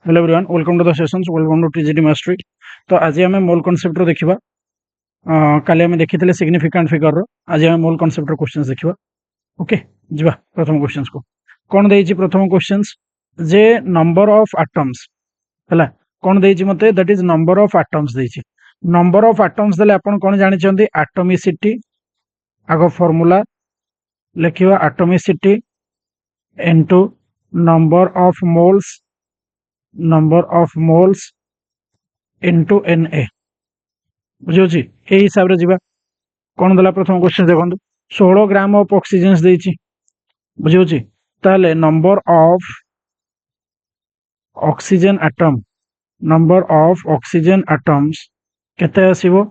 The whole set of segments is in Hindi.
Hello everyone, welcome to the sessions, welcome to TGD mastery. तो आज आम मोल कनसेप्ट रो देखिबा। काली आम देखिथिले सिग्निफिकेंट फिगर रो। आज आम मोल कनसेप्ट रो क्वेश्चंस देखिबा। ओके, जिबा प्रथम क्वेश्चंस को। कोन देइछि प्रथम क्वेश्चंस जे नंबर ऑफ एटम्स हला कोन देइछि मते, that is number of atoms देइछि। नंबर ऑफ एटम्स देले आपण कोन जानि चंदी, एटॉमिसिटी आगो फार्मूला लेखिबा, atomicity into number of moles into Na बुझी ए हिसाब रे जीवा। कौन देला प्रथम क्वेश्चन देखंतु, 16 ग्राम ऑफ ऑक्सीजन देइछि बुझी। ताले नंबर ऑफ ऑक्सीजन एटम्स केते आसीबो,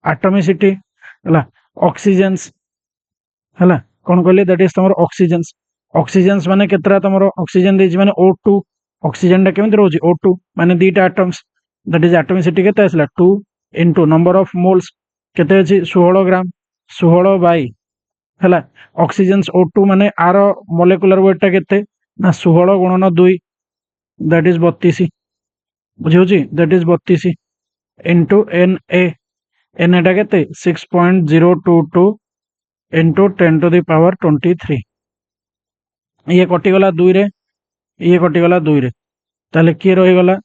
एटॉमिसिटी हला ऑक्सीजन्स हला कोन कहले, दैट इज तमरो ऑक्सीजन्स माने केतरा तमरो ऑक्सीजन देइछि माने O2। ऑक्सीजन टा केमिति रहउछि, O2 माने दीटा एटम्स, दैट इज एटॉमिसिटी केते आसला 2 इनटू नंबर ऑफ मोल्स केते अछि 16 ग्राम, 16 बाई हला ऑक्सीजन्स O2 माने आर मोलेकुलर वेट टा केते ना 16 गुणन 2 दैट इज 32 बुझियोछि, दैट इज 32 इनटू Na टा केते 6.022 इनटू 10 टू द पावर 23। ये कटि गला 2 रे, ये कटि गला 2 रे, ताले के रहि गला,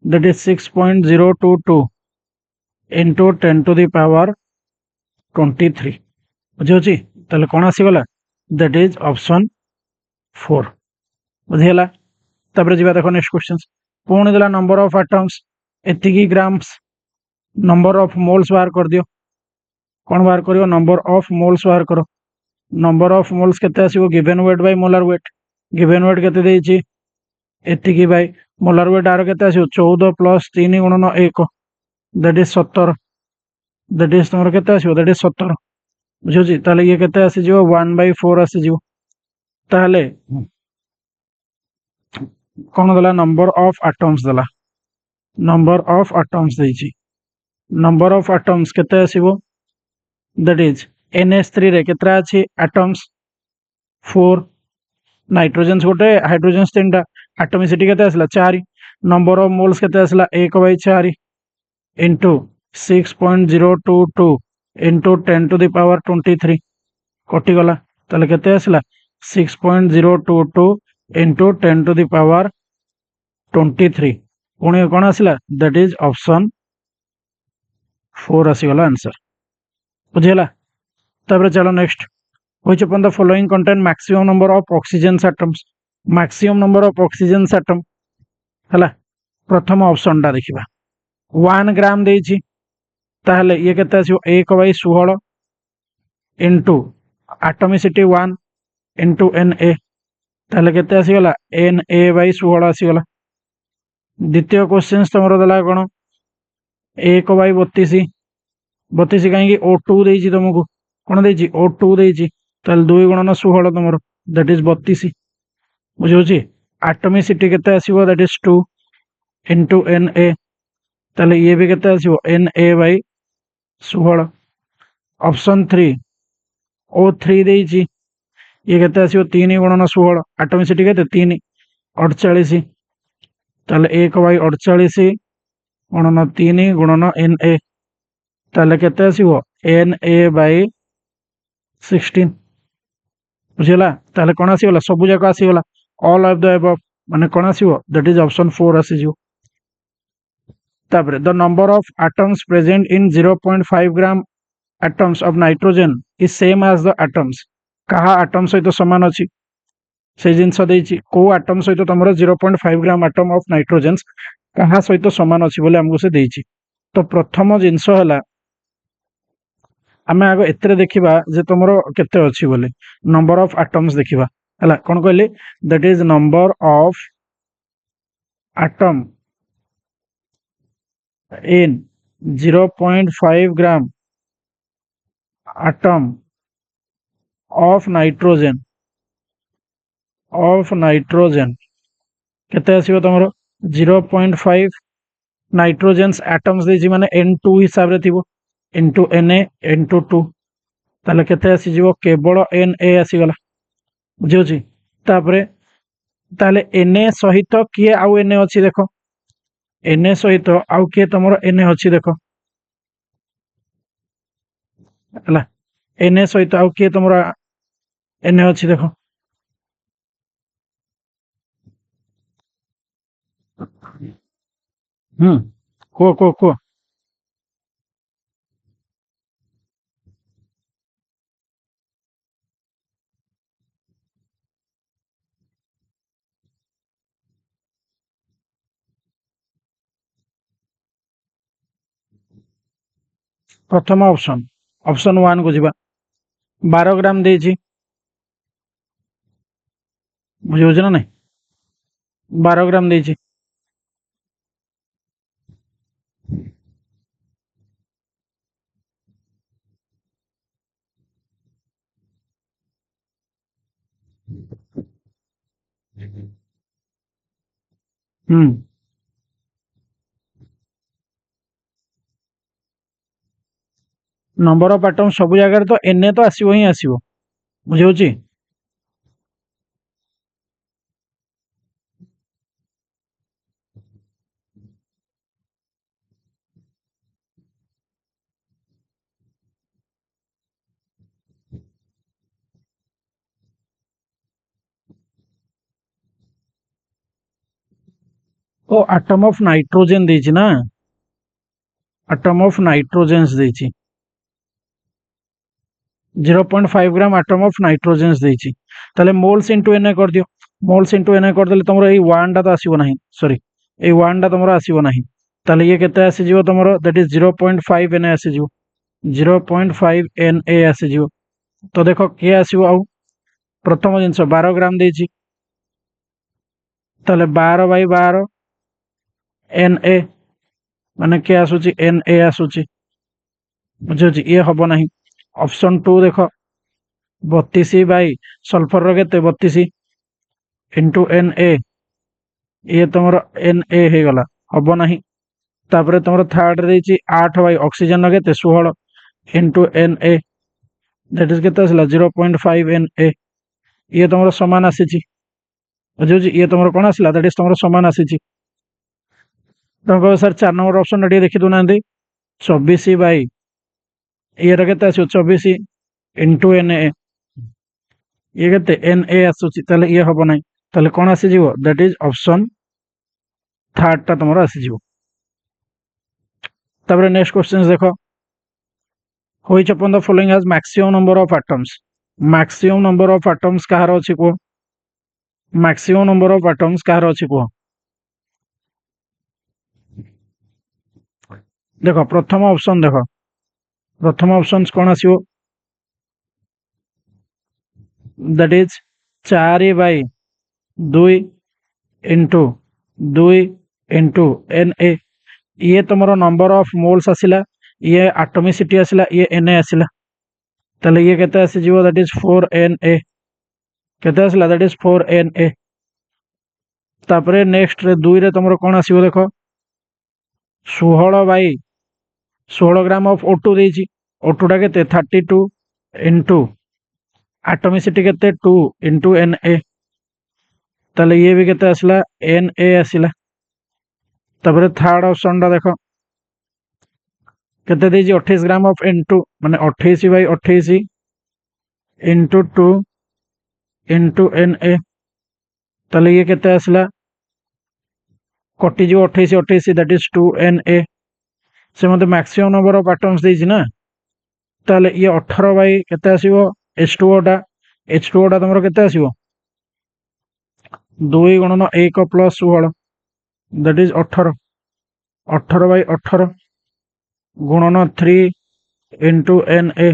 that is 6.022 into 10 to the power 23 बुझियोछि। ताले कोन आसी गला, दैट इज ऑप्शन 4 बुझियला। तबरे जिबा देखो नेक्स्ट क्वेश्चंस। पुणी देला नंबर ऑफ एटम्स एतिकी ग्राम्स, नंबर ऑफ मोल्स बाहर कर दियो। कौन बाहर करियो, नंबर ऑफ मोल्स बाहर करो। नंबर ऑफ मोल्स केते आसीबो, given weight by molar weight. Given weight केते देइछि एतिकी बाय मोलर वेट आरो केते आसीबो 14 प्लस 3 गुणन 1 दैट इज 17, दैट इज तमरो केते आसीबो, दैट इज 17 बुझियोछि। ताले ये केते आसी जिवो 1/4 आसी जिवो। ताले कौन देला, नंबर ऑफ एटम्स देला, नंबर ऑफ एटम्स देइछि। नंबर ऑफ एटम्स केते आसीबो, दैट इज NH3 रे केतरा अछि एटम्स 4, नाइट्रोजन गोटे, हाइड्रोजन 3टा, एटॉमिसिटी केते आसला 4, नंबर ऑफ मोल्स केते आसला 1/4 into 6.022 into 10 to the power 23 कटि गला। ताले केते आसला 6.022 इनटू 10 टू द पावर 23 पुणी कोन आसला, दैट इज ऑप्शन 4 आसी गला आंसर बुझियला। तबरे चलो next, which upon the following contain maximum number of oxygen atoms. Maximum number of oxygen atom हला प्रथम ऑप्शन टा देखिबा, 1 ग्राम देइछि, ताहले ये केते आसीबो 1/16 इनटू एटॉमिसिटी 1 इनटू Na, ताहले केते आसी गला Na/16 आसी गला। द्वितीय क्वेश्चन तमरो दला कोन, 1/32, 32 कहीं O2 देइछि तुमको, कोन देइछि O2 देइछि, ताल 2 गुणन 16 तमरो दैट इज 32 बुझियोछि। एटॉमिसिटी केते आसीबो, दैट इज 2 इनटू Na, ताले ये भी केते आसीबो Na/16। ऑप्शन 3 O3 देइछि, ये केते आसीबो 3 गुणन 16, एटॉमिसिटी केते 3 48, ताले 1/48 गुणन 3 गुणन Na, ताले केते आसीबो Na/16 बुझियला। ताले कोन आसी गला, सब जाक आसी गला, ऑल ऑफ द अबव माने कोन आसीबो, दैट इज ऑप्शन 4 आसी जिवो। तापरे the number of atoms present in 0.5 gram atoms of nitrogen is same as the atoms. कहा एटम सहित समान अछि से जिंस देइछि, को एटम सहित तमरो 0.5 ग्राम एटम ऑफ नाइट्रोजन कहा सहित समान अछि बोले हमको से देइछि। तो प्रथम जिंस हला, आमे आगो एतरे देखिबा जे तमरो केते अछि बोले, नंबर ऑफ एटम्स देखिबा हला। कोन कहले, that is number of atom in 0.5 gram atom of nitrogen केते आसीबो तमरो 0.5 नाइट्रोजन एटम्स देइछि माने N2 हिसाब रे थिबो इनटू Na इनटू 2, ताले केते आसी जिवो केवल Na आसी गला बुझियोछि। तापरे ताले Na सहित किए आउ Na अच्छी देख Na सहित आउ किए तुम Na अच्छी देख है Na सहित आउ किए तुम Na अच्छी देख को प्रथम ऑप्शन ऑप्शन 1 को जीवा 12 ग्राम देछि बुझे ना नहीं 12 ग्राम देछि नंबर ऑफ एटम सब जगह तो Na तो आसीबो ही आसीबो बुझे होची ओ एटम ऑफ नाइट्रोजन देछि ना एटम ऑफ नाइट्रोजन्स देछि 0.5 ग्राम एटम ऑफ नाइट्रोजन्स देछि ताले मोल्स इनटू Na कर दियो मोल्स इनटू Na कर देले तमरो ए 1 टा तो आसीबो नाही सॉरी ए 1 टा तमरो आसीबो नाही ताले ये केते आसी जीवो तमरो दैट इज 0.5 Na आसी जीवो 0.5 Na आसी जीवो तो देखो के आसीबो आउ प्रथम जिंस 12 ग्राम देछि ताले 12 बाई 12 Na माने के आसुची Na आसुची बुझुची ये हबो नाही ऑप्शन 2 देखो 32 बाई सल्फर रो केते 32 इनटू Na ये तुमरो Na हे गला हबो नाही तापरे तुमरो थर्ड देछि 8 बाई ऑक्सीजन रो केते 16 इनटू Na दैट इज केते असला 0.5 Na ये तुमरो समान आसीची बुझुची ये तुमरो कोन आसला दैट इज तुमरो समान आसीची तुमको सर 4 नंबर ऑप्शन रे देखि दुनांदी 24 बाई ये रो केते आसो 24 इनटू Na ये केते Na आसुची ताले ये हबो नाही ताले कोन आसी जीवो दैट इज ऑप्शन थर्ड टा तुमरो आसी जीवो तापरे नेक्स्ट क्वेश्चन देखो which upon the following has maximum number of atoms maximum number of atoms कहार अछि को मैक्सिमम नंबर ऑफ एटम्स कहार अछि को देखो प्रथम ऑप्शन देखो प्रथम ऑप्शन कोन आसीबो that is 4 by 2 into 2 into Na ये तुमरो नंबर ऑफ मोल्स आसिला ये एटॉमिसिटी आसिला ये Na आसिला ताले ये केते आसी जीवो दैट इज 4Na केते आसिला दैट इज 4Na तापरे नेक्स्ट रे 2 रे तुमरो कोन आसीबो देखो 16 बाई 16 ग्राम ऑफ O2 देछि O2 टा केते 32 इनटू एटॉमिसिटी केते 2 इनटू Na ताले ये भी केते आसिला Na आसिला तापरे थर्ड ऑप्शन टा देखो केते देछि 28 ग्राम ऑफ N2 माने 28 बाई 28 इनटू 2 इनटू Na ताले ये केते आसिला कटि जो 28 28 दैट इज 2Na से मते मैक्सिमम नंबर ऑफ एटम्स देछि ना ताले ये 18 बाई केते आसीबो H2O टा तमरो केते आसीबो 2 गुणन 1 प्लस 16 दैट इज 18 18 बाई 18 गुणन 3 इनटू Na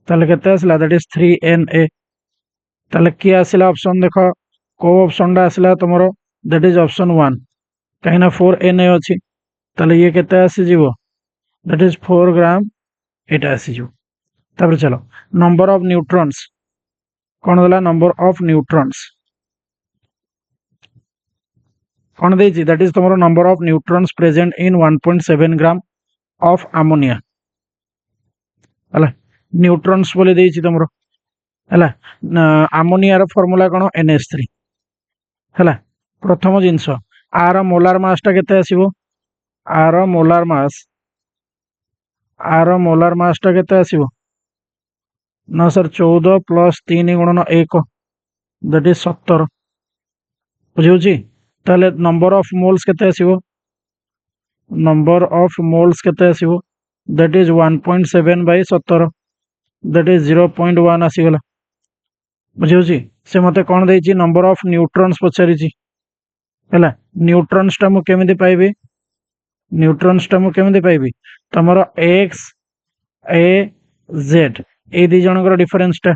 ताले केते आसला दैट इज 3Na ताले की आसला ऑप्शन देखो को ऑप्शन टा आसला तमरो दैट इज ऑप्शन 1 कहिना 4Na अछि ताले ये केते आसी जीवो दैट इज 4 ग्राम एटा आसी जीवो तापर चलो नंबर ऑफ न्यूट्रॉन्स कोन दला नंबर ऑफ न्यूट्रॉन्स कोन देछि दैट इज तमरो number of neutrons present in 1.7 gram of ammonia हला न्यूट्रॉन्स बोले देछि तमरो हला अमोनिया रो फार्मूला कोन NH3 है प्रथम जिनस आर मोलार मासटा केते आसीबो आर मोलार मासटा केते आसीबो ना सर 14 प्लस 3 गुणन 1 दैट इज 17 बुझी ताले नंबर ऑफ मोल्स केते आसीबो नंबर ऑफ मोल्स केते आसीबो that is 1.7 by 17 that is 0.1 आसीगला बुझी से मते कोन देछि नंबर ऑफ न्यूट्रॉन्स पचारिछि हैला न्यूट्रॉन्स टा मु केमिति पाइबे न्यूट्रॉन्स टा मु केमिति पाइबे तमरो x a z ए दी जनकर डिफरेंस टा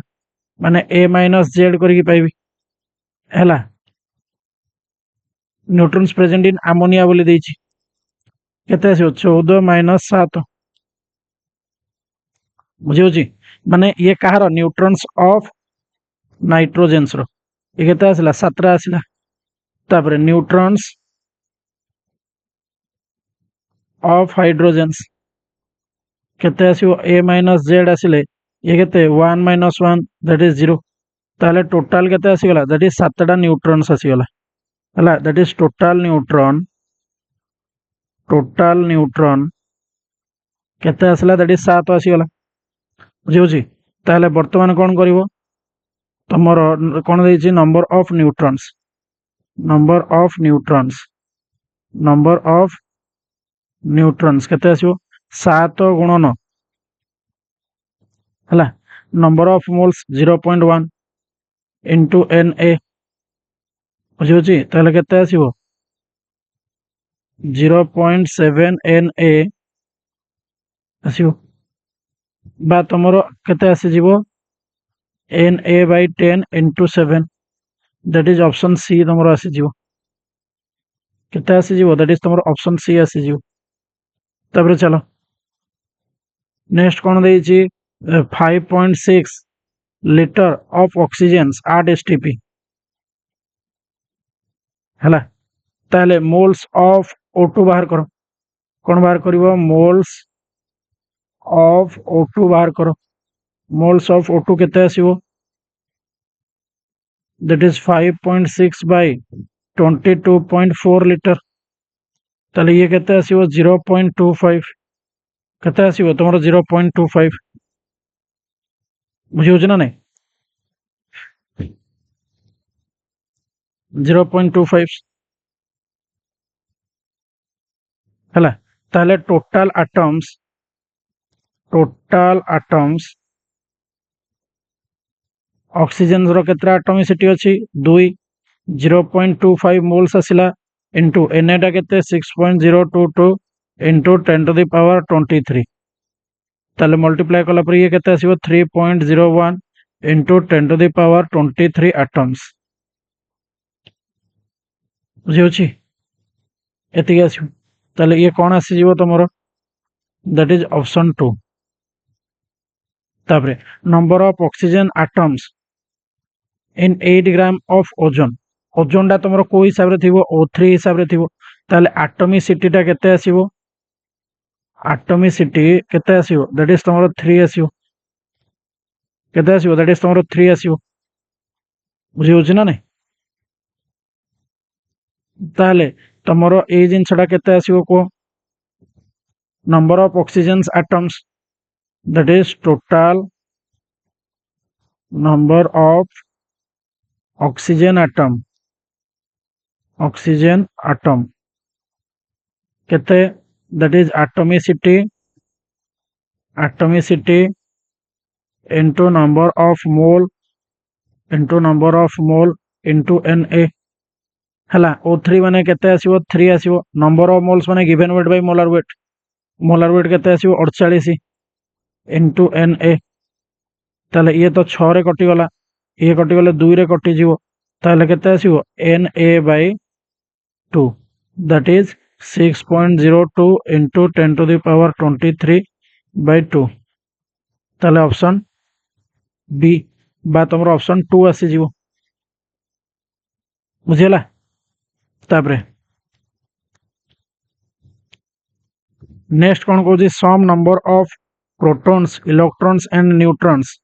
माने a माइनस z करके पाइबे हैला न्यूट्रॉन्स प्रेजेंट इन अमोनिया बोली देछि केते आसीबो 14 माइनस 7 बुझी माने ये कहार न्यूट्रॉन्स ऑफ नाइट्रोजेन्स रो ये केते आसिला 7 आसिला तापर न्यूट्रॉन्स ऑफ हाइड्रोजेन्स केते आसीबो a माइनस z आसिले ये केते 1 माइनस 1 दैट इज 0 ताले टोटल केते आसीगला दैट इज 7टा न्यूट्रॉन्स आसीगला हला दैट इज टोटल न्यूट्रॉन केते आसिला दैट इज 7 आसीगला बुझी ताले वर्तमान कोन करिवो तमरो कोन देछि नंबर ऑफ न्यूट्रॉन्स केते आसीबो 7 गुणन हला number of moles 0.1 into Na बुझी ताले केते आसीबो 0.7 Na आसीबो बा तमरो केते आसी जीवो Na by 10 into 7 that is option C तमरो आसी जीवो केते आसी जीवो that is तमरो option C आसी जीवो तबरे चलो नेक्स्ट कोन देछि 5.6 लीटर ऑफ ऑक्सीजन 8 STP हला ताले मोल्स ऑफ O2 बाहर करो कोन बाहर करिवो मोल्स ऑफ O2 बाहर करो मोल्स ऑफ O2 केते आसीबो that is 5.6 by 22.4 लीटर ताले ये केते आसीबो 0.25 केते आसीबो तमरो 0.25 बुझी होछ ना नै 0.25 हला ताले टोटल एटम्स ऑक्सीजन रो केतरा एटॉमिसिटी अछि 2 0.25 मोल्स आसिला इनटू Na टा केते 6.022 इनटू 10 टू द पावर 23 ताले मल्टीप्लाई कला पर ये केते आसीबो 3.01 into 10 to the power 23 atoms बुझी होछि एति आसी ताले ये कोन आसी जीवो तमरो दैट इज ऑप्शन 2 तापरे number of oxygen atoms in 8 gram of ozone टा तमरो को हिसाब रे थिबो O3 हिसाब रे थिबो ताले एटॉमिसिटी टा केते आसीबो एटॉमिसिटी केते आसीबो दैट इज तमरो 3 आसीबो केते आसीबो दैट इज तमरो 3 आसीबो बुझी होछि ना नै ताले तमरो ए जिनसडा केते आसीबो को number of oxygen atoms that is total number of oxygen atom केते that is atomicity into number of mole into Na हला O3 माने केते आसीबो 3 आसीबो नंबर ऑफ मोल्स माने given weight by molar weight केते आसीबो 48 into Na ताले ये तो 6 रे कटि गला ये कटि गले 2 रे कटि जीवो ताले केते आसीबो Na by 2 that is 6.02 into 10 to the power 23 by 2 ताले ऑप्शन बी बा तमरो ऑप्शन 2 आसी जीवो बुझेला तापरे नेक्स्ट कोन को sum number of protons electrons and neutrons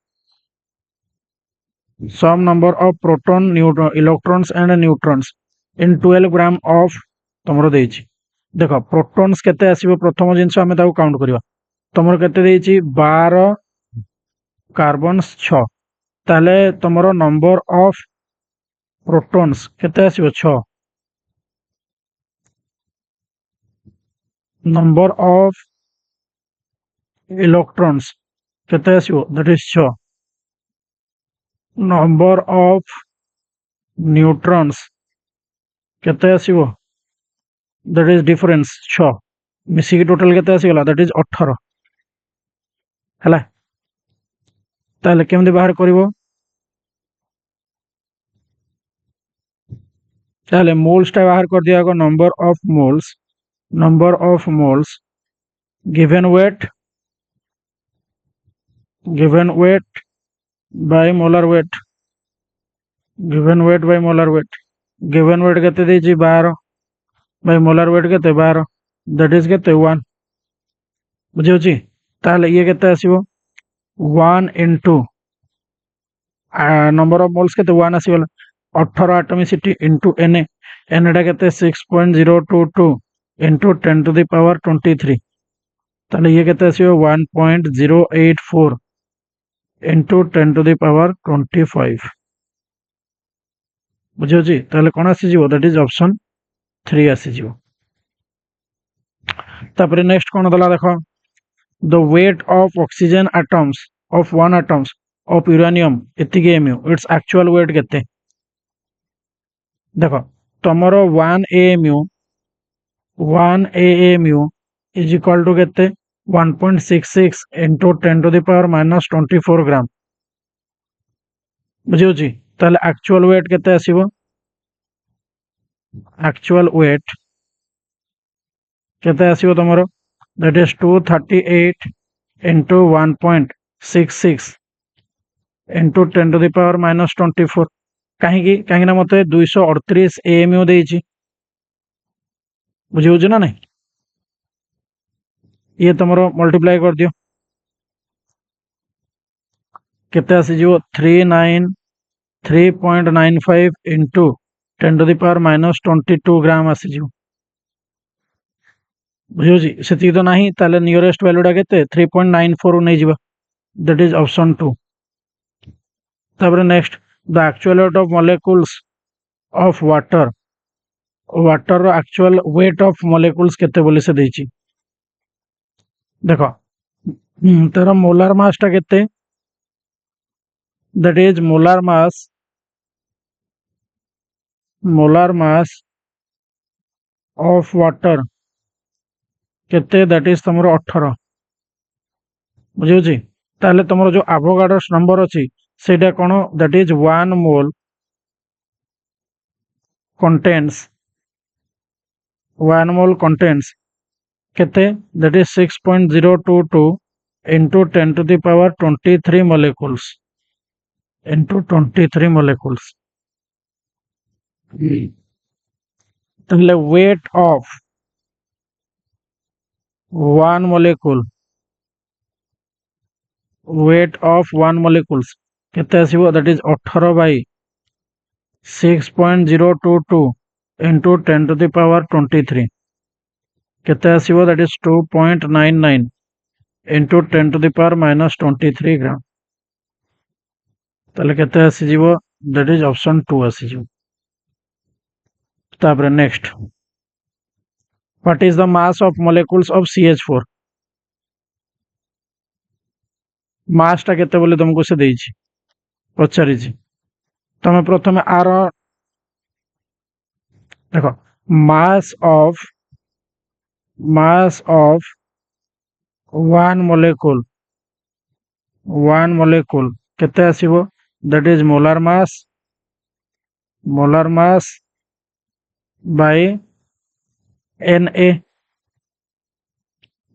sum number of proton electrons and neutrons in 12 gram of तुमर देछि देख प्रोटॉन्स केते आसीबो प्रथम जिंस आमे ताऊ काउंट करबा तुमर केते देछि 12 कार्बन्स 6 ताले तुमर नंबर ऑफ प्रोटॉन्स केते आसीबो 6 नंबर ऑफ इलेक्ट्रॉन्स केते आसीबो that is 6 number of neutrons केते आसीबो दैट इज डिफरेंस 6 मिसी की टोटल केते आसी गला दैट इज 18 हला ताले केमदे बाहर करिवो ताले मोल्स टा बाहर कर दिया गो number of moles given weight by molar weight given weight केते देछि 12 बाय मोलर वेट केते 12 दैट इज केते 1 बुझियोछि ताले ये केते आसीबो 1 इनटू नंबर ऑफ मोल्स केते 1 आसी गला 18 एटॉमिसिटी इनटू एन एन टा केते 6.022 इनटू 10 टू द पावर 23 ताले ये केते आसीबो 1.084 इनटू 10 टू द पावर 25 बुझियोछि ताले कोन आसी जिवो दैट इज ऑप्शन 3 आसी जिवो तापरे नेक्स्ट कोन दला देखो the weight of oxygen atoms of one atoms of uranium एतिके एमयू इट्स एक्चुअल वेट केते देखो तमरो 1 AMU इज इक्वल टू केते 1.66 into 10 to the power -24 gram बुझियोछि ताले एक्चुअल वेट केते आसीबो एक्चुअल वेट केते आसीबो तमरो that is 238 into 1.66 into 10 to the power -24 कहीं ना मते 238 AMU देछि बुझियोछि ना नहीं ये तमरो मल्टीप्लाई कर दियो केते आसी जिवो 3.95 इनटू 10 टू द पावर -22 ग्राम आसी जिवो बुझियोछि सेति तो नाही ताले नियरेस्ट वैल्यू डा केते 3.94 नै जिवो दैट इज ऑप्शन 2 तापर next the actual weight of molecules of water रो एक्चुअल वेट ऑफ मॉलिक्यूल्स केते बोली से देछि देखो तेरा मोलार मास टा केते that is molar mass of water केते दैट इज तमरो 18 बुझियोछि ताले तमरो जो एवोगाड्रोस नंबर अछि सेटा कोन दैट इज 1 मोल contains केते that is 6.022 into 10 to the power 23 molecules into 23 molecules ताले weight of one molecules केते आसीबो that is 18 by 6.022 into 10 to the power 23 केते आसीबो that is 2.99 into 10 to the power -23 gram ताले केते आसी जिवो दैट इज ऑप्शन 2 आसी जिवो तापर next what is the mass of molecules of CH4 मास टा केते बोले तुमको से देछि पचारि छी तमे प्रथमे आर देखो मास ऑफ one molecule केते आसीबो that is molar mass by Na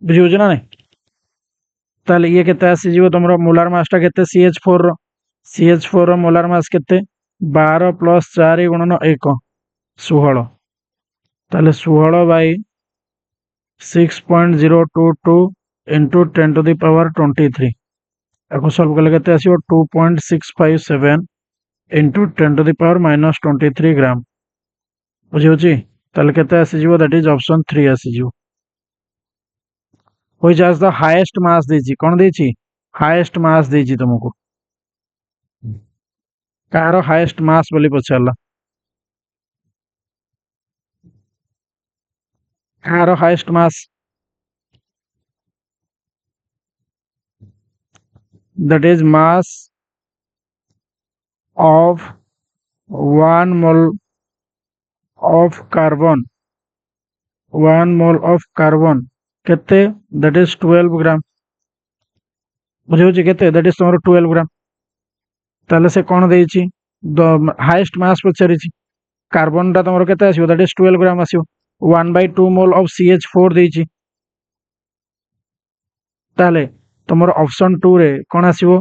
बुझियो ना नहीं ताले ये केते आसी जीवो तमरो मोलार मास टा केते CH4 रो मोलार मास केते 12 + 4 × 1 16 ताले 16 bye 6.022 into 10 to the power 23 ako solve kale kete asibo 2.657 into 10 to the power -23 gram बुझी ताले केते आसीजिवो दैट इज ऑप्शन 3 आसीजिवो which has the highest mass देछि कोन देछि हाईएस्ट मास देछि तुमको कार हाईएस्ट मास बोली पछारला कार highest mass that is mass of 1 mole of carbon 1 mole of carbon केते that is 12 ग्राम बुझे केते that is तमरो 12 ग्राम ताले से कोन देछि हाईएस्ट मास पचारि कार्बन टा तमरो केते आसीबो that is 12 gram आसीबो 1/2 mole of CH4 देछि ताले तमरो ऑप्शन 2 रे कोन आसीबो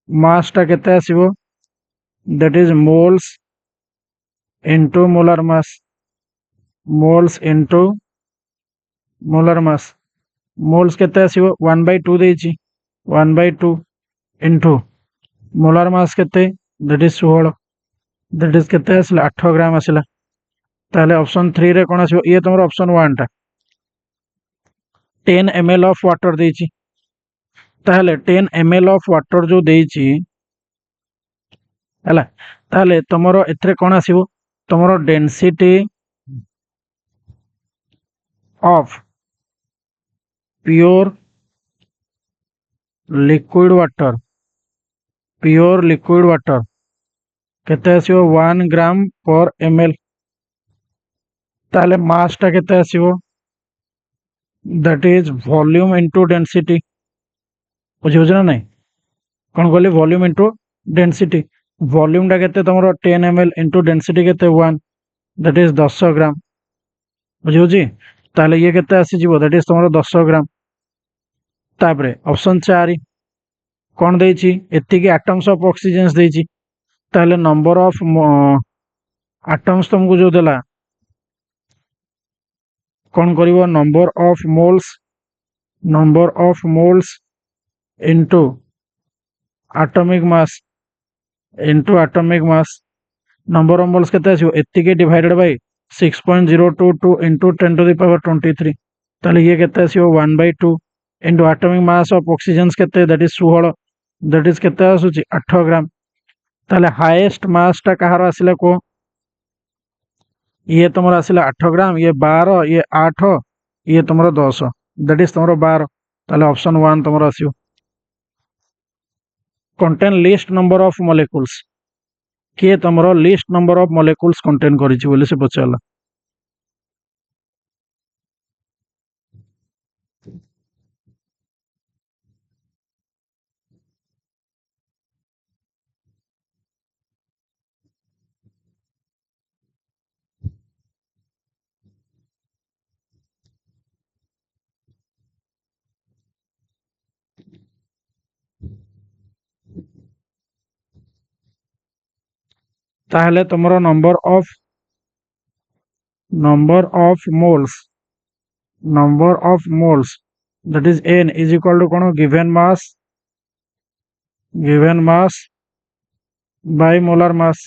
मास टा केते आसीबो that is moles into molar mass moles into molar mass moles केते आसीबो 1/2 देछि 1/2 into molar mass केते that is 16 that is केते आसला 8 ग्राम आसला ताले ऑप्शन 3 रे कोन आसीबो ये तमरो ऑप्शन 1 टा 10 ml ऑफ वाटर देछि ताले 10 ml ऑफ वाटर जो देछि हला ताले तमरो एथरे कोन आसीबो तमरो density of pure liquid water केते आसीबो 1 ग्राम पर ml ताले मास टा केते आसीबो that is volume into density बुझियो ना नहीं कोन कहली वॉल्यूम इनटू डेंसिटी वॉल्यूम टा केते तमरो 10 ml इनटू डेंसिटी केते 1 दैट इज 10 ग्राम बुझियो जी ताले ये केते आसी जीवो दैट इज तमरो 10 ग्राम तापरे ऑप्शन 4 कोन देछि एतिकी एटम्स ऑफ ऑक्सीजन देछि ताले नंबर ऑफ एटम्स तुमको जो देला कोन करिवो number of moles into atomic mass number of moles केते आसीबो एतिकी divided by 6.022 into 10 to the power 23 ताले ये केते आसीबो 1/2 into atomic mass of oxygen केते दैट इज 16 दैट इज केते आसुची 8 ग्राम ताले हाईएस्ट मास टा कहार आसिला को ये तुमरा आसिला 8 ग्राम ये 12 ये 8 ये तुमरा 10 दैट इज तुमरा 12 ताले ऑप्शन 1 तुमरा आसियो contain least number of molecules के तुमरा least number of molecules contain करिछि बोले से पचाला ताहले तुमरा number of moles that is n is equal to कोन given mass by molar mass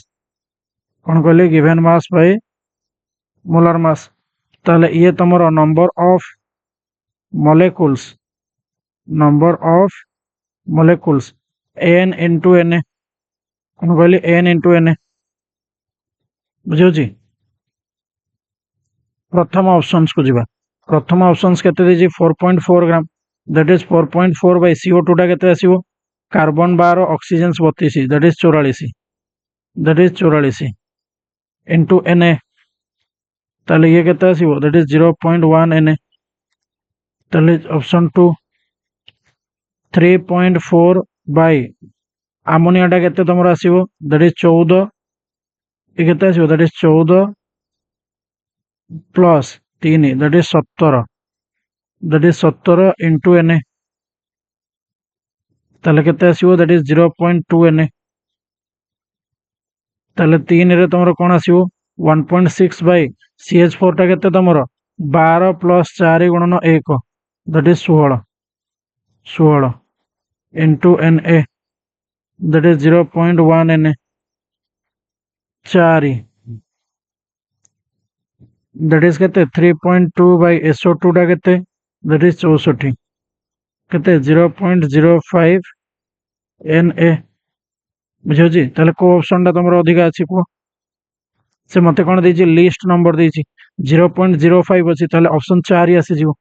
कोन कहले given mass by molar mass ताले ये तुमरा number of molecules n into n कोन कहले n into n बुझियो जी प्रथम ऑप्शंस को जीवा प्रथम ऑप्शंस केते देजी 4.4 gram that is 4.4 by CO2 टा केते आसीबो carbon 12 oxygen 32 that is 44 into Na ताले ये केते आसीबो दैट इज 0.1 Na ताले ऑप्शन 2 3.4 बाय अमोनिया टा केते तमरा आसीबो दैट इज 14 ये केते आसीबो that is 14 plus 3 that is 17 into Na ताले केते आसीबो दैट इज 0.2 Na ताले 3 रे तमरो कोन आसीबो 1.6 बाय CH4 टा केते तमरो 12 प्लस 4 गुणन 1 that is 16 into Na that is 0.1 Na 4 that is केते 3.2 बाय SO2 टा केते दैट इज 64 केते 0.05 Na बुझियोछि ताले को ऑप्शन टा तमरो अधिका अछि को से मते कोन देछि लिस्ट नंबर देछि 0.05 अछि ताले ऑप्शन 4 ही आसी जिवो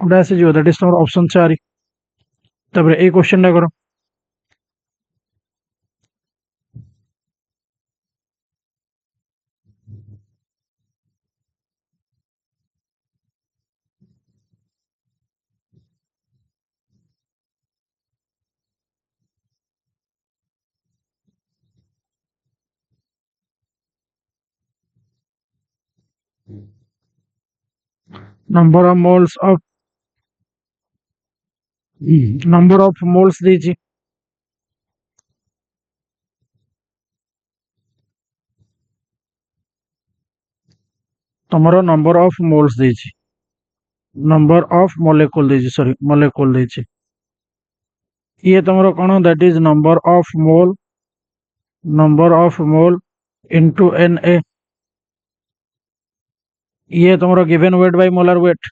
कोडा आसी जिवो दैट इज तमरो ऑप्शन 4 तबरे ए क्वेश्चन टा करो number of moles of number of moles देछि तमरो नंबर ऑफ मोल्स देछि नंबर ऑफ मॉलिक्यूल देछि सॉरी मॉलिक्यूल देछि ये तमरो कोन that is number of mole into Na ये तमरो given weight by molar weight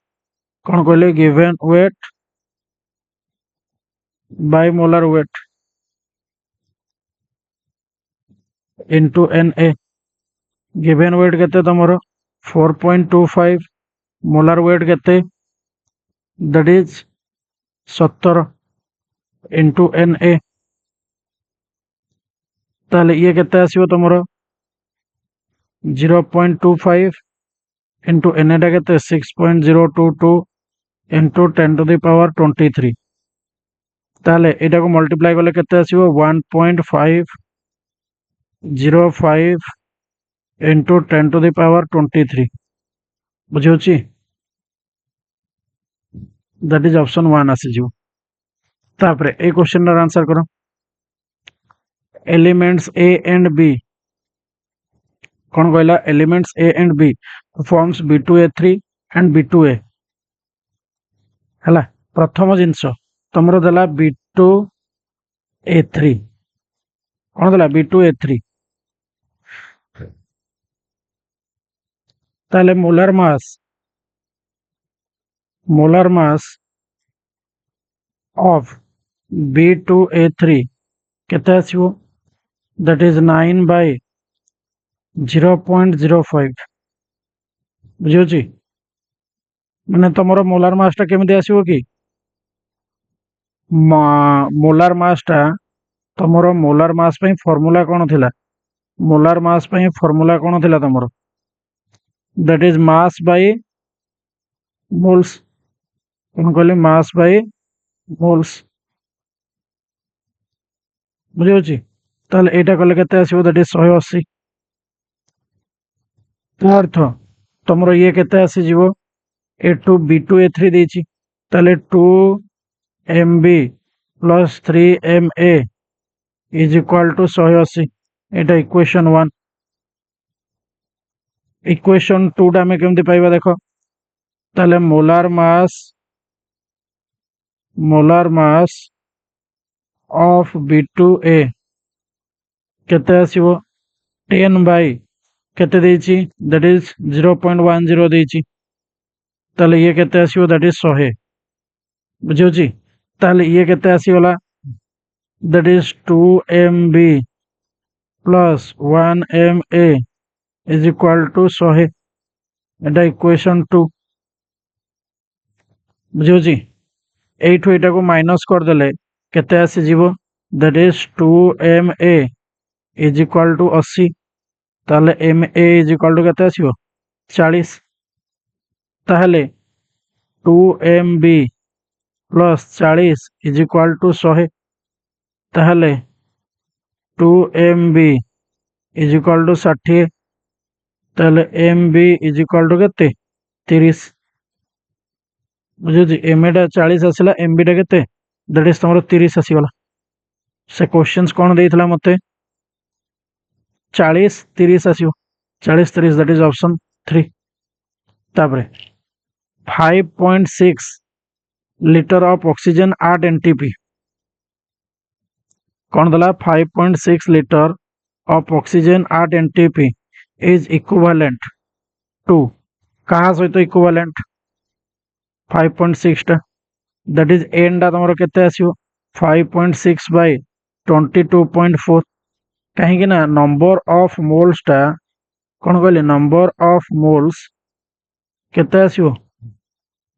कौन कहले given weight by molar weight into Na given weight केते तमरो 4.25 मोलर वेट केते दैट इज 17 इनटू Na ताले ये केते आसीबो तमरो 0.25 इनटू Na टा केते 6.022 इनटू 10 टू द पावर 23 ताले एटा को मल्टीप्लाई करले केते आसीबो 1.505 इनटू 10 टू द पावर 23 बुझियोछि दैट इज ऑप्शन 1 आसी जिवो तापरे ए क्वेश्चन रा आंसर करो एलिमेंट्स A एंड B कौन कहला elements A and B forms B2A3 and B2A हला प्रथम जिंस तमरो देला B2A3 कौन देला B2A3 ताले मोलर मास ऑफ B2A3 केते आसीबो दैट इज 9 बाय 0.05 बुझियोछि माने तमरो मोलर मास टा केमिति आसीबो कि मोलर मास टा तमरो मोलर मास पई फार्मूला कोन थिला मोलर मास पई फार्मूला कोन थिला तमरो that is mass by moles कोन कहले मास बाय मोल्स बुझियोछि ताले एटा कले केते आसीबो दैट इज 180 तो अर्थ तमरो ये केते आसी जिवो A2 B2A3 देछि ताले 2MB plus 3MA is equal to 180 Etah equation 1 equation 2 टा में केमति पाइबा देखो ताले मोलर मास ऑफ B2A केते आसीबो 10 बाय केते देछि दैट इज 0.10 देछि ताले ये केते आसीबो दैट इज 100 बुझियोछि ताले ये केते आसीगला that is 2MB plus 1MA is equal to 100 एटा इक्वेशन 2 बुझियोछि एठो एटा को माइनस कर देले केते आसी जीवो that is 2MA is equal to 80 ताले MA इज इक्वल टू केते आसीबो 40 ताहले 2MB plus 40 is equal to 100 ताहले 2MB इज इक्वल टू 60 ताहले MB इज इक्वल टू केते 30 बुझियोछि MA टा 40 आसिला MB टा केते दैट इज तमरो 30 आसीगला से क्वेश्चंस कोन देइथला मते 40 30 आसीबो 40 30 दैट इज ऑप्शन 3 तापरे 5.6 लीटर ऑफ ऑक्सीजन 8 NTP कौन दला 5.6 litre of oxygen at NTP is equivalent to कहा सहित इक्विवेलेंट 5.6 टा दैट इज एन टा तुम केते आसीबो 5.6 बाय 22.4 कहीं ना नंबर ऑफ मोल्स टा कौन कहले नंबर ऑफ मोल्स केते आसीबो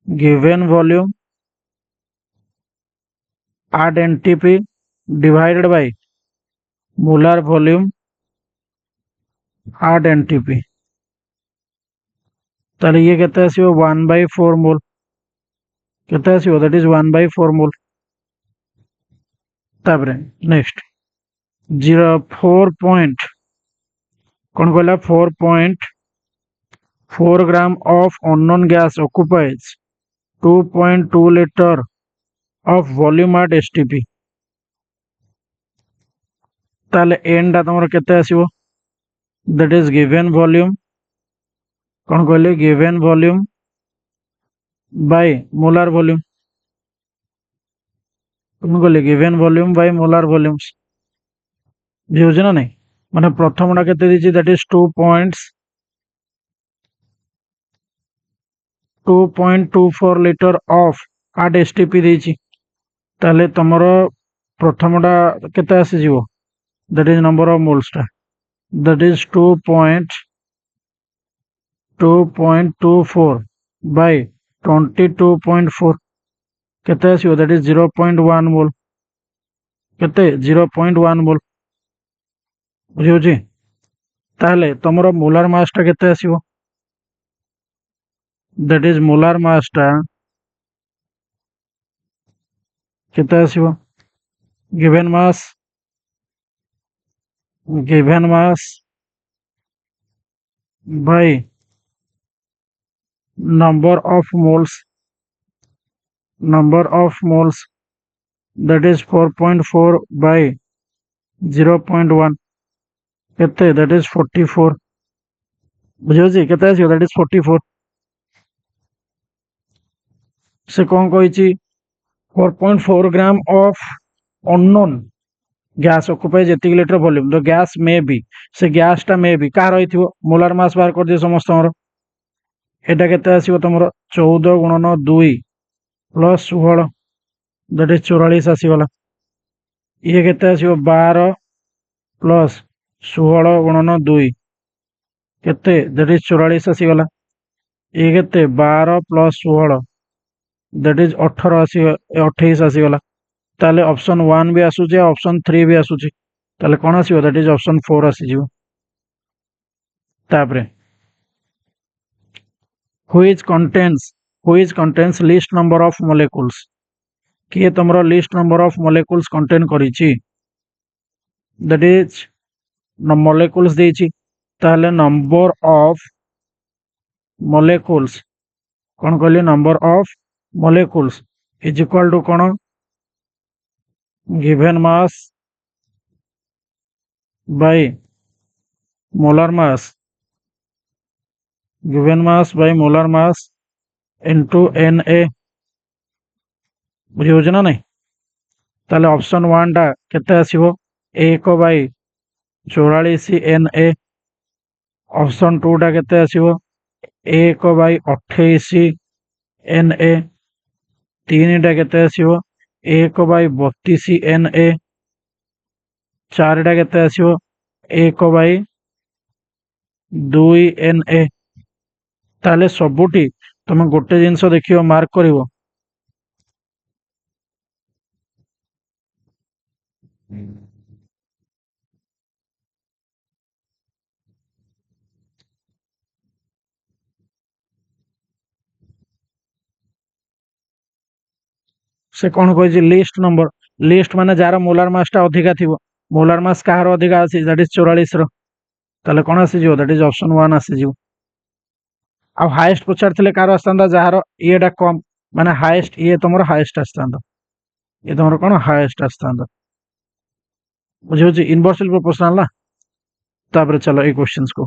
given volume at NTP divided by molar volume at NTP ताले ये केते आसीबो 1/4 मोल केते आसीबो दैट इज 1/4 मोल तापरे नेक्स्ट 0.4 पॉइंट कौन कहला 4.4 gram of unknown gas occupies 2.2 litre of volume at STP ताले एन टा तुम केते आसीबो दैट इज गिवन वॉल्यूम कौन कहले given volume by molar volume कौन कहले given volume by molar volumes बुझे ना नहीं माने प्रथम टा केते दिछि that is 2.24 litre of at STP देछि ताले तमरो प्रथम टा केते आसी जीवो that is number of moles टा दैट इज 2.24 बाय 22.4 केते आसीबो दैट इज 0.1 मोल केते 0.1 मोल बुझियोछि ताले तमरो मोलर मास टा केते आसीबो दैट इज मोलर मास टा केते आसीबो given mass by number of moles that is 4.4 by 0.1 केते that is 44 बुझियो जी केते आसीबो that is 44 से कौन कहिछि 4.4 gram of unknown gas occupies एतिक litre volume the gas may be से गैस टा मे बी का रहिथिबो मोलर मास बाहर कर दियो समस्त हमरो एटा केते आसीबो तमरो 14 गुणन 2 प्लस 16 दैट इज 44 आसीगला ये केते आसीबो 12 प्लस 16 गुणन 2 केते दैट इज 44 आसीगला ये केते 12 प्लस 16 दैट इज 18 आसी 28 आसीगला ताले ऑप्शन 1 भी आसुचे ऑप्शन 3 भी आसुचे ताले कोन आसीबो दैट इज ऑप्शन 4 आसी जिवो तापरे which contains least number of molecules किए तमरो least number of molecules contain करिछि दैट इज मोलेकुल्स देछि ताले नंबर ऑफ मोलेकुल्स कोन कहले number of molecules is equal to कोन given mass by molar mass given mass by molar mass into Na बुझियो ना नहीं ताले ऑप्शन 1 टा केते आसीबो 1 बाय 44 Na ऑप्शन 2 टा केते आसीबो 1 बाय 28 Na 3 टा केते आसीबो 1 बाय 32 Na 4 टा केते आसीबो 1 बाय 2 Na ताले सबुठी तुम गोटे जिनस देखियो मार्क करिवो से कौन कहि लिस्ट नंबर लिस्ट माने जार मोलर मास टा अधिका थिबो मोलर मास कहार अधिका अछि दैट इज 44 रो ताले कोन आसी जिवो दैट इज ऑप्शन 1 आसी जिवो आ हाईएस्ट पचारथिले कार आस्तांदा जार एटा कम माने हाईएस्ट ये तमरो हाईएस्ट आस्तांदा ये तमरो कोन हाईएस्ट आस्तांदा बुझियो जी इनवर्सली प्रोपोर्शनल ना तापर चलो ए क्वेश्चंस को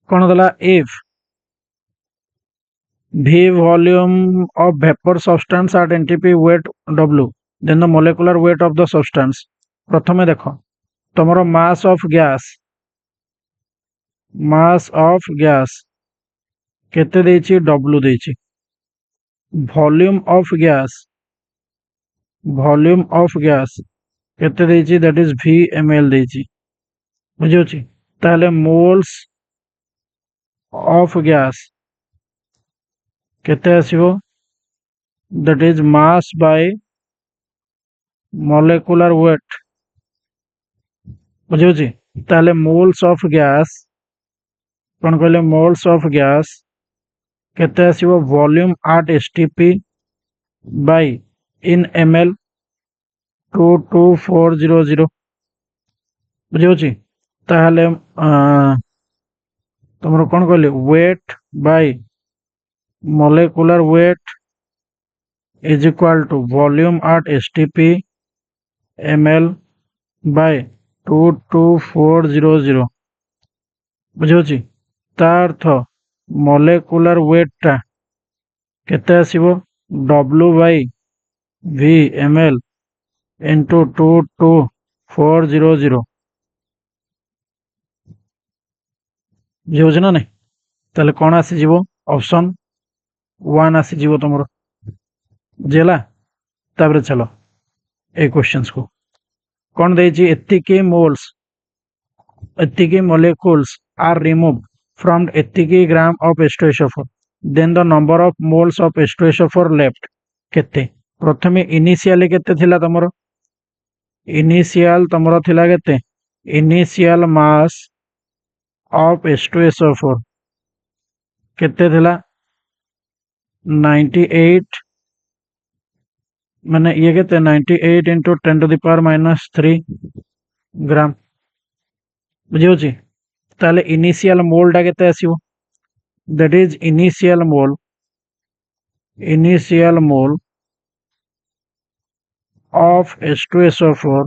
कौन दला if V volume of vapor substance at NTP weight W then the molecular weight of the substance प्रथमे देख तुमर मास ऑफ गैस केते देछि W देछि वॉल्यूम ऑफ गैस केते देछि दैट इज V ml देछि बुझी होछि ताले मोल्स ऑफ गैस केते आसीबो that is mass by molecular weight बुझी होछि ताले मोल्स ऑफ गैस कौन कहले मोल्स ऑफ गैस केते आसीबो volume 8 STP by in ml 22400 बुझी होछि ताले तुमर कौन कहले weight by molecular weight is equal to volume 8 STP ml बाय 22400 बुझी होछि ता अर्थ मोलेकुलर वेट टा केते आसीबो W by V ml into 22400 बुझी ना नहीं ताले कौन आसी जीवो ऑप्शन 1 आसी जीवो तुमरो जेला ताबरे चलो ए क्वेश्चंस को कौन देछि एतिके molecules are removed from एतिके gram of H2SO4 then the number of moles of H2SO4 left केते प्रथमे इनिशियली केते थिला तमरो इनिशियल तमरो थिला केते इनिशियल मास ऑफ H2SO4 केते थिला 98 माने ये केते 98 into 10 to the power minus 3 ग्राम बुझी होछि ताले इनिशियल मोल टा केते आसीबो that is initial mole of H2SO4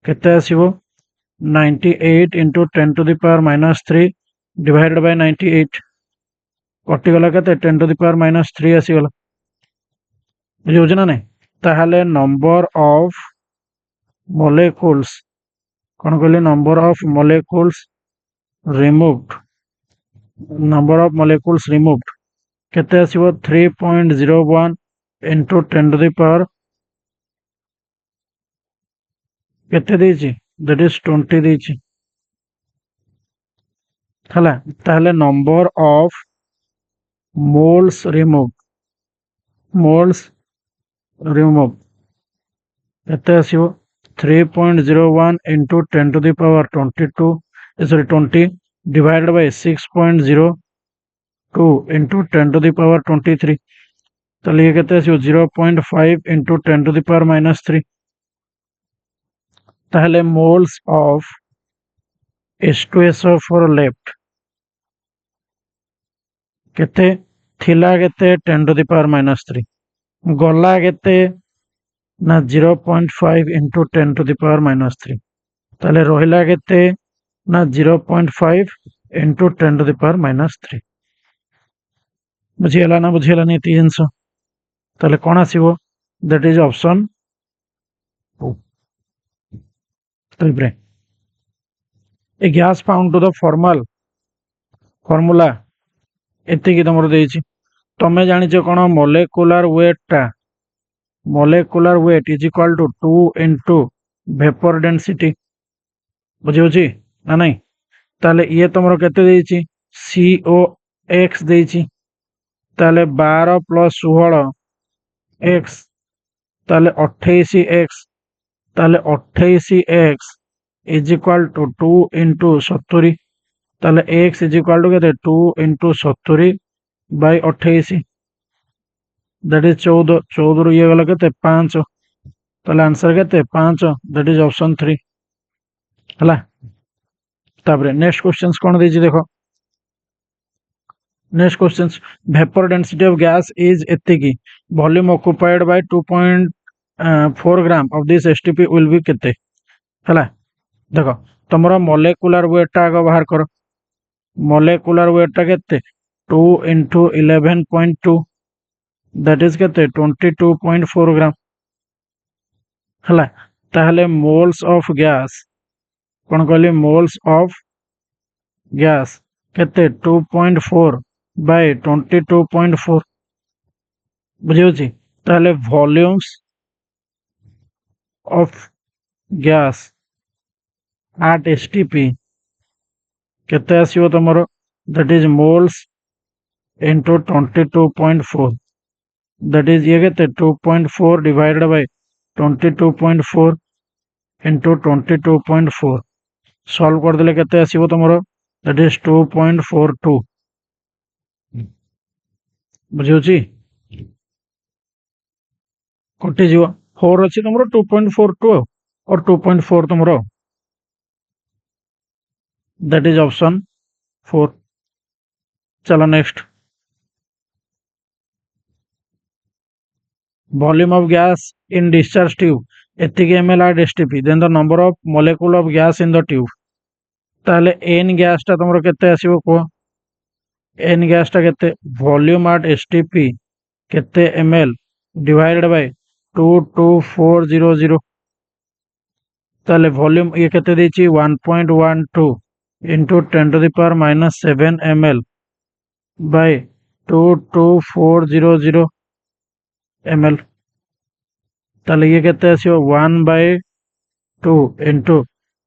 केते आसीबो 98 into 10 to the power minus 3 divided by 98 कटि गला केते 10 to the power minus 3 आसी गला बुझी होछि ना नहीं ताहाले नंबर ऑफ molecules कौन कहले नंबर ऑफ molecules removed केते आसीबो 3.01 into 10 to the power केते देछि दैट इज 20 देछि हला ताहले नंबर ऑफ मोल्स रिमूव केते आसीबो 3.01 into 10 to the power 20 divided by 6.02 into 10 to the power 23 ताले ये केते आसीबो 0.5 into 10 to the power minus 3 ताहले मोल्स ऑफ H2SO4 लेफ्ट केते थिला केते 10 to the power minus 3 गला केते ना 0.5 into 10 to the power minus 3 ताले रोहिला केते ना 0.5 into 10 to the power minus 3 बुझियला ना बुझियला 300 ताले कोन आसीबो दैट इज ऑप्शन 2 तबरे ए gas found to the formula एते की तमरो देछि तमे जानि छ कोन molecular weight is equal to 2 into vapor density बुझी होछि ना नहीं ताले ये तमरो केते देछि COX देछि ताले 12 plus 16 x ताले 28x ताले 28x is equal to 2 into 70 ताले x is equal to केते 2 into 70 by 28 दैट इज 14 रु ये गला केते 5 ताले आंसर केते 5 दैट इज ऑप्शन 3 हला ताबरे नेक्स्ट क्वेश्चंस कोन देछि देखो next questions vapour density of gas is एतिकी volume occupied by 2.4 gram of this STP will be केते हला देखो तमरा मोलेकुलर वेट टा आगे बाहर करो मोलेकुलर वेट टा केते 2 into 11.2 दैट इज केते 22.4 ग्राम हला ताहले मोल्स ऑफ गैस कोन कहली मोल्स ऑफ गैस केते 2.4 बाय 22.4 बुझियोछि ताहले volumes of gas at STP केते आसीबो तमरो that is moles into 22.4 that is ये केते 2.4 divided by 22.4 into 22.4 सॉल्व कर देले केते आसीबो तमरो दैट इज 2.42 बुझियोछि कटि जीव 4 अछि तमरो 2.42 और 2.4 तमरो दैट इज ऑप्शन 4 चलो next volume of gas in discharge tube एतिक ml at STP then the number of molecule of gas in the tube ताले n gas टा तमरो केते आसीबो को n gas टा केते volume at STP केते ml divided by 22400 ताले volume ये केते देछि 1.12 into 10 to the power minus 7 ml by 22400 ml ताले ये केते आसीबो 1 by 2 into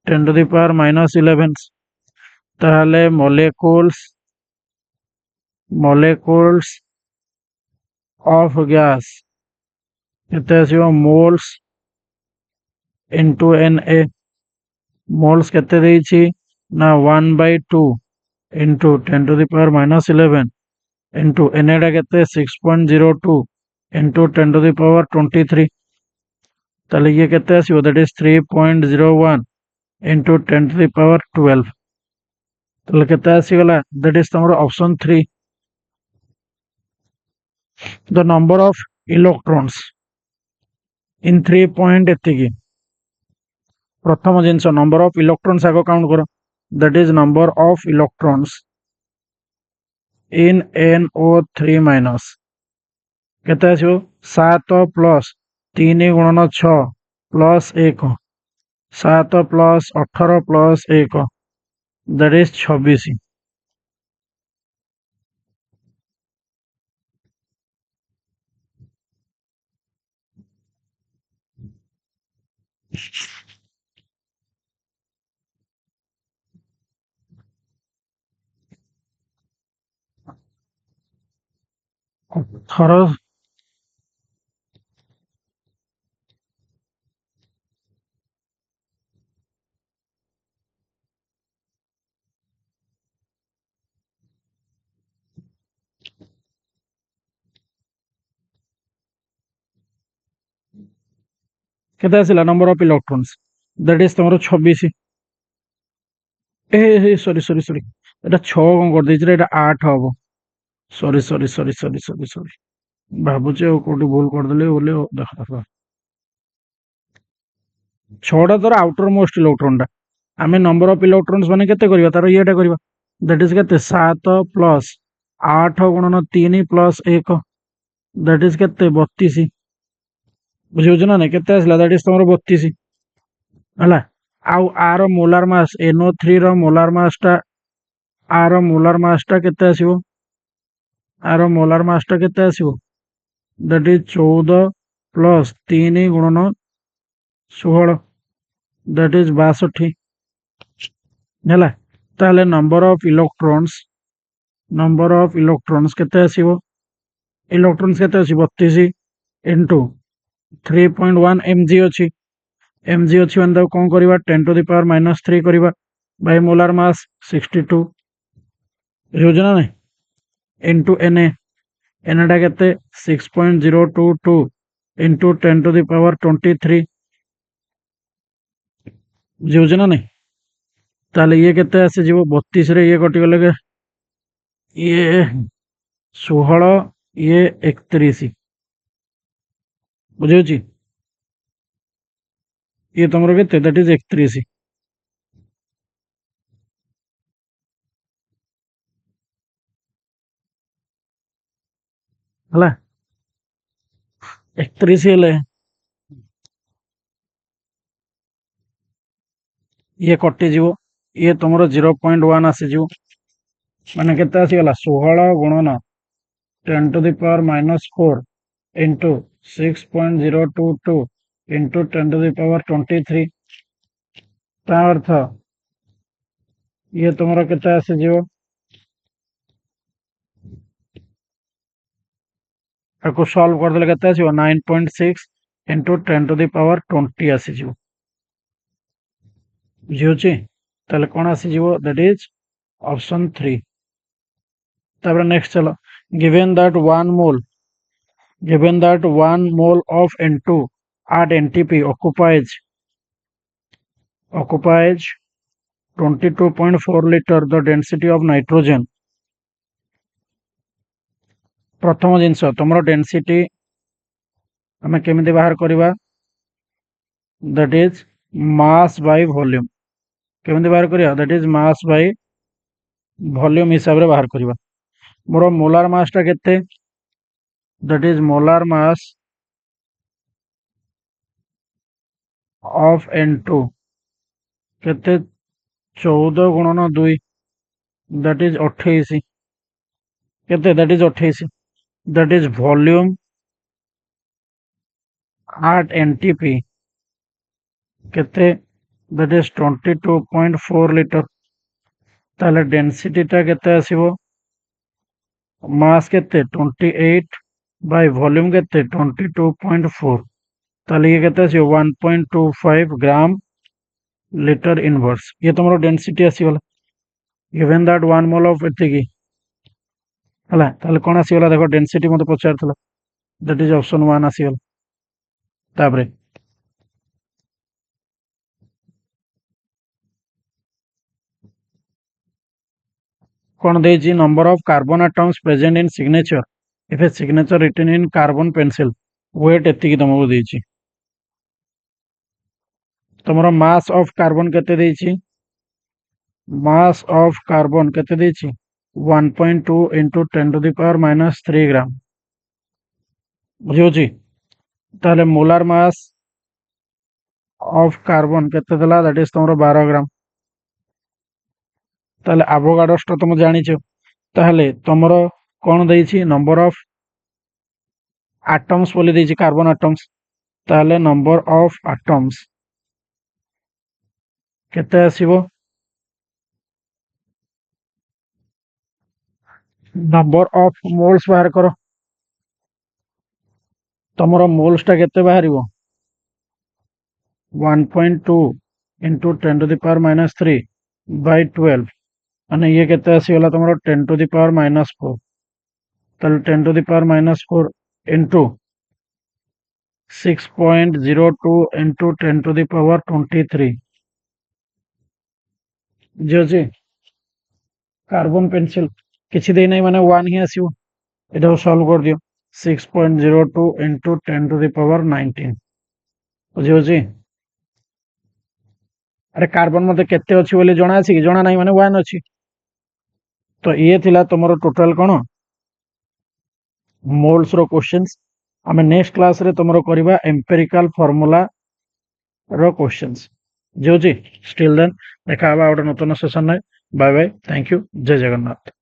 10 to the power minus 11 ताले molecules of gas केते आसीबो moles into Na moles केते देछि ना 1 by 2 into 10 to the power minus 11 into Na टा केते 6.02 into 10 to the power 23 ताले ये केते आसीबो that is 3.01 into 10 to the power 12 ताले केते आसीगला दैट इज तमरो option 3 the number of electrons in 3 point एतिकी प्रथम जिनस नंबर ऑफ इलेक्ट्रॉन्स आगो काउंट करो that is number of electrons in NO3 minus केते आछो 7 प्लस 3 गुणन 6 plus 1 7 plus 18 plus 1 that is 26 18 केते आसिला number of electrons that is तमरो 26 ए सॉरी सॉरी सॉरी एटा 6 कोन कर दैछि रे एटा 8 हबो sorry sorry sorry sorry sorry sorry भाबुचे कोटी भूल कर देले बोले देख देख 6टा तर आउटर मोस्ट इलेक्ट्रॉन टा आमे नंबर ऑफ इलेक्ट्रॉन्स माने केते करबा तार येटा करबा दैट इज केते 7 प्लस 8 गुणन 3 प्लस 1 दैट इज केते 32 बुझियो ना नै केते आसला दैट इज तमरो 32 हला आउ आर मोलार मास NO3 रो मोलार मास टा केते आसीबो आर मोलार मास टा केते आसीबो दैट इज 14 प्लस 3 गुणन 16 दैट इज 62 हला ताले नंबर ऑफ इलेक्ट्रॉन्स केते आसीबो इलेक्ट्रॉन्स केते आसी 32 इनटू 3.1 mg अछि mg अछि माने कोन करबा 10 टू द पावर माइनस 3 करबा बाय मोलार मास 62 योजना नै इनटू Na टा केते 6.022 इनटू 10 टू द पावर 23 योजना नै ताले ये केते आसे जीवो 32 रे ये कटि गले के ये 16 ये 31 बुझियो छी ये तमरो केते दैट इज 31 हला 31 हेले ये कटि जीवो ये तुमरो 0.1 आसीजिवो माने केते आसीगला 16 गुणन 10 to the power minus 4 into 6.022 into 10 to the power 23 ता अर्थ ये तुमरो केते आसीजिवो ताको सॉल्व कर देले केते आसीबो 9.6 into 10 to the power 20 आसीजिवो बुझियोछि ताले कोन आसीजिवो दैट इज ऑप्शन 3 तापर नेक्स्ट चलो given that 1 mole of N2 at NTP occupies 22.4 liter the density of nitrogen प्रथम जिनस तुम डेनसीटी आम केमी बाहर करवा that is mass by volume केमी बाहर करवा that is mass by volume हिसाब से बाहर करवा मोर मोलार मास टा केते that is molar mass of N2 केते 14 गुणन 2 दैट इज 28 केते that is 28 that is volume at NTP केते दैट इज 22.4 लिटर ताले डेंसिटी टा केते आसीबो मास केते 28 बाय वॉल्यूम केते 22.4 ताले ये केते आसीबो 1.25 ग्राम लिटर इनवर्स ये तुमरो डेंसिटी आसीगला गिवन दैट 1 मोल ऑफ एतिकी हला ताले कोन आसीगला देखो डेंसिटी मते पचारथला दैट इज ऑप्शन 1 आसीगला तापरे कौन देजी number of carbon atoms present in signature if a signature written in carbon pencil weight एतिकी तुमको देजी तुमरो मास ऑफ कार्बन केते देजी मास ऑफ कार्बन केते देजी 1.2 into 10 to the power minus 3 ग्राम बुझियोछि ताले मोलार मास ऑफ कार्बन केते देला दैट इज तुमरो 12 ग्राम ताले एवोगाड्रोस टा तुम जानिछो ताले तुमरो कोन देछि नंबर ऑफ एटम्स बोली देछि कार्बन एटम्स ताले नंबर ऑफ एटम्स केते आसीबो नंबर ऑफ मोल्स बाहर करो तुमरो मोल्स टा केते बाहरिबो 1.2 into 10 to the power minus 3 by 12 અને ये केते आसीगला तुमरो 10 to the power minus 4 ताले 10 to the power minus 4 into 6.02 into 10 to the power 23 जो जी कार्बन पेंसिल किसी दे नहीं माने 1 ही आसीबो एटा सॉल्व कर दियो 6.02 into 10 to the power 19 बुझियो जी अरे कार्बन मते केते अछि बोले जणा अछि कि जणा नाही माने 1 अछि तो ये थिला तुमरो टोटल कोन मोल्स रो क्वेश्चंस हमें नेक्स्ट क्लास रे तुमरो करबा एम्पिरिकल फार्मूला रो क्वेश्चंस जो जी स्टिल देन देखा बा नतन session bye bye thank you जय जगन्नाथ।